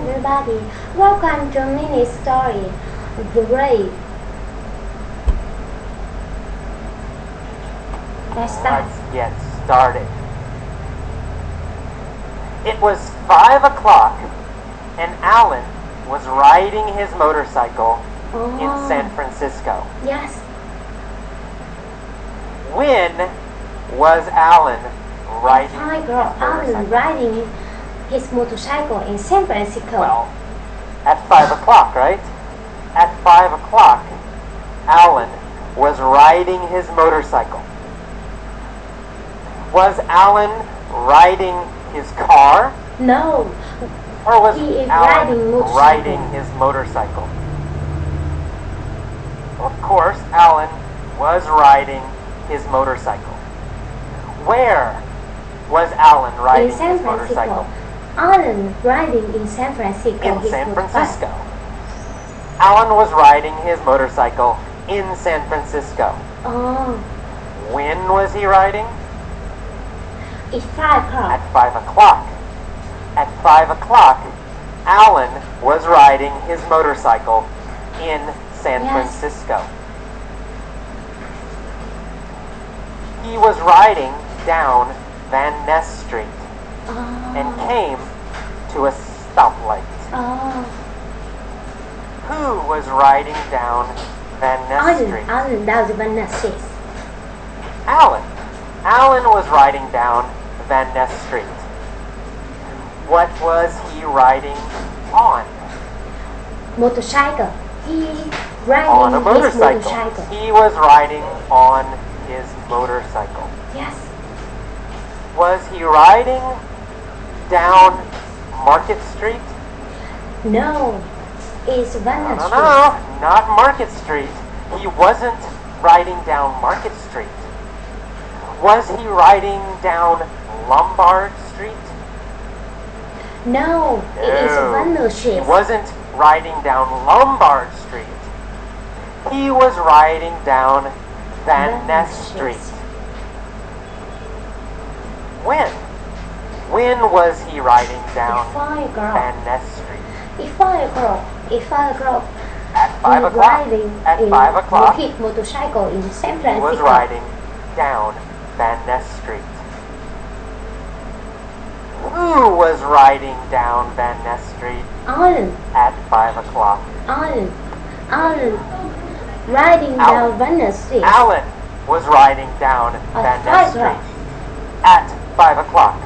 everybody, welcome to mini story, The Raid. Let's get started. It was 5 o'clock and Alan was riding his motorcycle in San Francisco. Yes. When was Alan riding Alan riding his motorcycle in San Francisco? Well, at 5 o'clock, right? At 5 o'clock, Alan was riding his motorcycle. Was Alan riding his car? No. Or was he is Alan riding his motorcycle? Of course, Alan was riding his motorcycle. Where was Alan riding his motorcycle? Alan riding in San Francisco. In San Francisco. Alan was riding his motorcycle in San Francisco. Oh. When was he riding? It's 5 o'clock. At 5 o'clock. At 5 o'clock, Alan was riding his motorcycle in San Francisco. He was riding down Van Ness Street and came to a stoplight. Who was riding down Van Ness Street? Alan does Van Ness Street. Alan. Alan was riding down Van Ness Street. What was he riding on? Motorcycle. He riding on a motorcycle. His motorcycle. He was riding on his motorcycle. Yes. Was he riding down Market Street? No. It's Van Ness Street. No, not Market Street. He wasn't riding down Market Street. Was he riding down Lombard Street? No, it is Van Ness Street. He wasn't riding down Lombard Street. He was riding down Van Ness Street. When? When was he riding down Van Ness Street? It's 5 o'clock. It's 5 o'clock. At 5 o'clock. At 5 o'clock. His motorcycle in San Francisco. He was riding down Van Ness Street. Who was riding down Van Ness Street? Alan. At 5 o'clock. Alan. Riding down Van Ness Street. Alan was riding down Van Ness Street at 5 o'clock.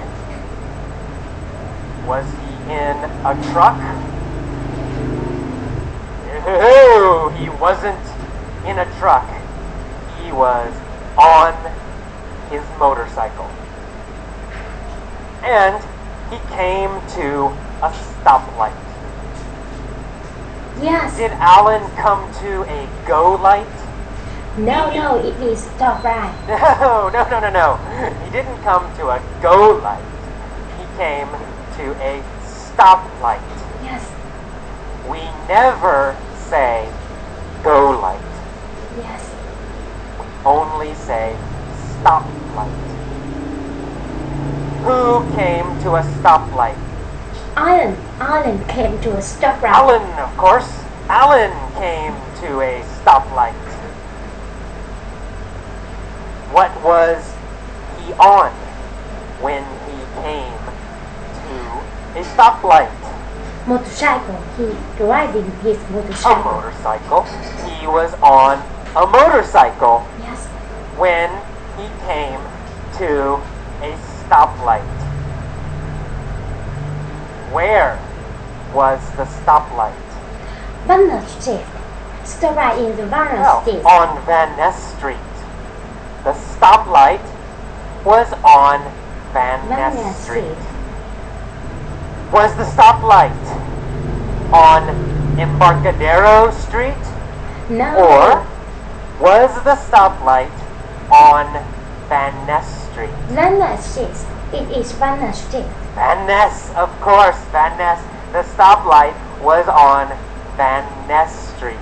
Was he in a truck? No, he wasn't in a truck. He was on his motorcycle. And he came to a stoplight. Yes. Did Alan come to a go light? No, it is stop right. No. He didn't come to a go light. He came to a stoplight. Yes. We never say go light. Yes. We only say stoplight. Who came to a stoplight? Alan came to a stoplight. Alan, of course. Alan came to a stoplight. What was he on when he came to a stoplight? Motorcycle. He riding his motorcycle. A motorcycle. He was on a motorcycle. Yes. When he came to a stoplight. Where was the stoplight? Van Ness Street. Stoplight in the Van Ness Street. On Van Ness Street. The stoplight was on Van Ness Street. Was the stoplight on Embarcadero Street? No. Or was the stoplight on Van Ness Street? Van Ness Street. It is Van Ness Street. Van Ness, of course, Van Ness. The stoplight was on Van Ness Street.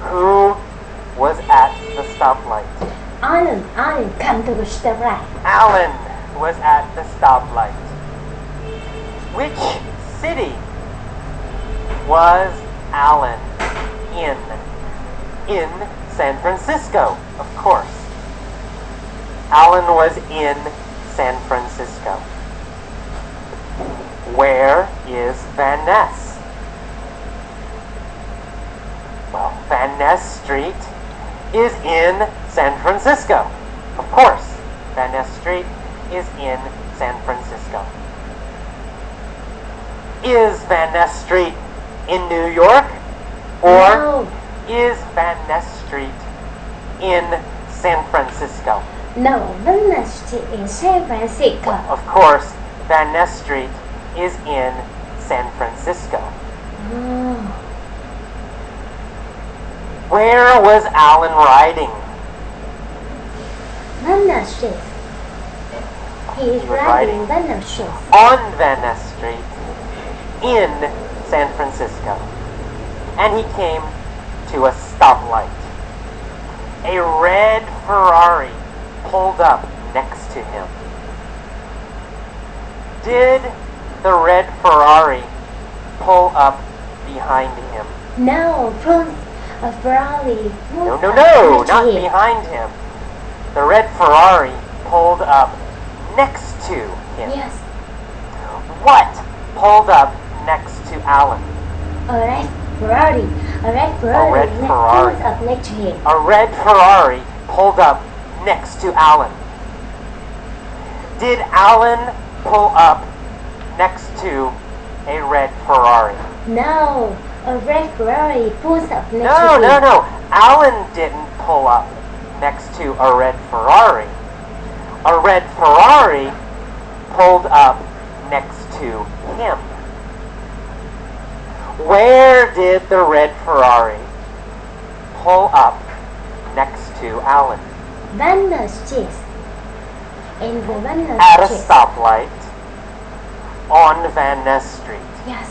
Who was at the stoplight? Alan come to the stoplight. Alan was at the stoplight. Which city was Alan in? In San Francisco, of course. Alan was in San Francisco. Where is Van Ness? Well, Van Ness Street is in San Francisco. Of course, Van Ness Street is in San Francisco. Is Van Ness Street in New York? Or No. is Van Ness Street in San Francisco? No, Van Ness Street in San Francisco. Of course, Van Ness Street is in San Francisco. Oh. Where was Alan riding? Van Ness Street. He is He was riding Van Ness Street. On Van Ness Street in San Francisco. And he came to a stoplight. A red Ferrari pulled up next to him. Did the red Ferrari pull up behind him? No, from a Ferrari. No, not behind him. The red Ferrari pulled up next to him. Yes, What pulled up next to Alan? a red Ferrari. A red Ferrari. red Ferrari. Pulls up next to him. A red Ferrari pulled up next to Alan. Did Alan pull up next to a red Ferrari? No, a red Ferrari pulls up next No, to him. no, no. Alan didn't pull up next to a red Ferrari. A red Ferrari pulled up next to him. Where did the red Ferrari pull up next to Alan? Van Ness Street. In the Van Ness At a Street. stoplight on Van Ness Street. Yes.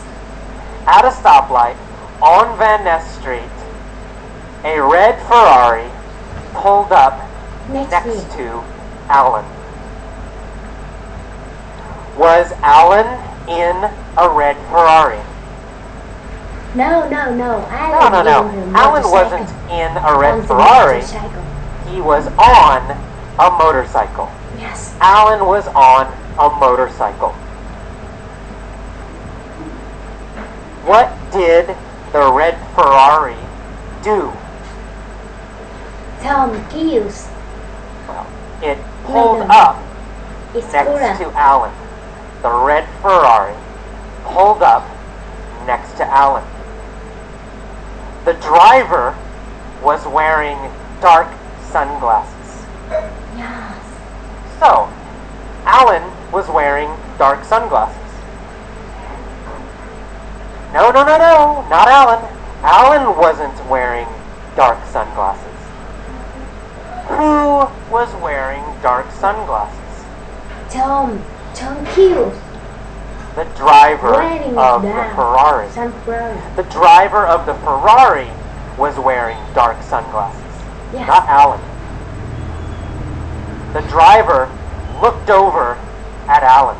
At a stoplight on Van Ness Street, a red Ferrari pulled up Next next to him. to Alan. Was Alan in a red Ferrari? No. No. Alan Alan wasn't in a red Ferrari. He was on a motorcycle. Yes. Alan was on a motorcycle. What did the red Ferrari do? Tom Hughes. Well, it pulled No. up It's next Cora. to Alan. The red Ferrari pulled up next to Alan. The driver was wearing dark sunglasses. Yes. So, Alan was wearing dark sunglasses. No, not Alan. Alan wasn't wearing dark sunglasses. Who was wearing dark sunglasses? Tom Hughes. The driver Wearing of the that Ferrari. Ferrari. The driver of the Ferrari was wearing dark sunglasses, Yes. not Alan. The driver looked over at Alan.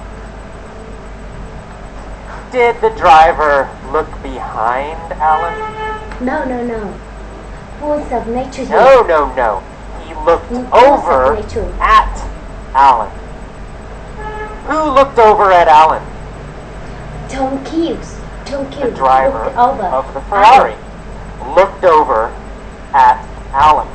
Did the driver look behind Alan? No. Pulls up next to him. No. He looked He pulls over up next to him. at Alan. Who looked over at Alan? Tom Hughes. The driver looked over of the Ferrari looked over at Alan.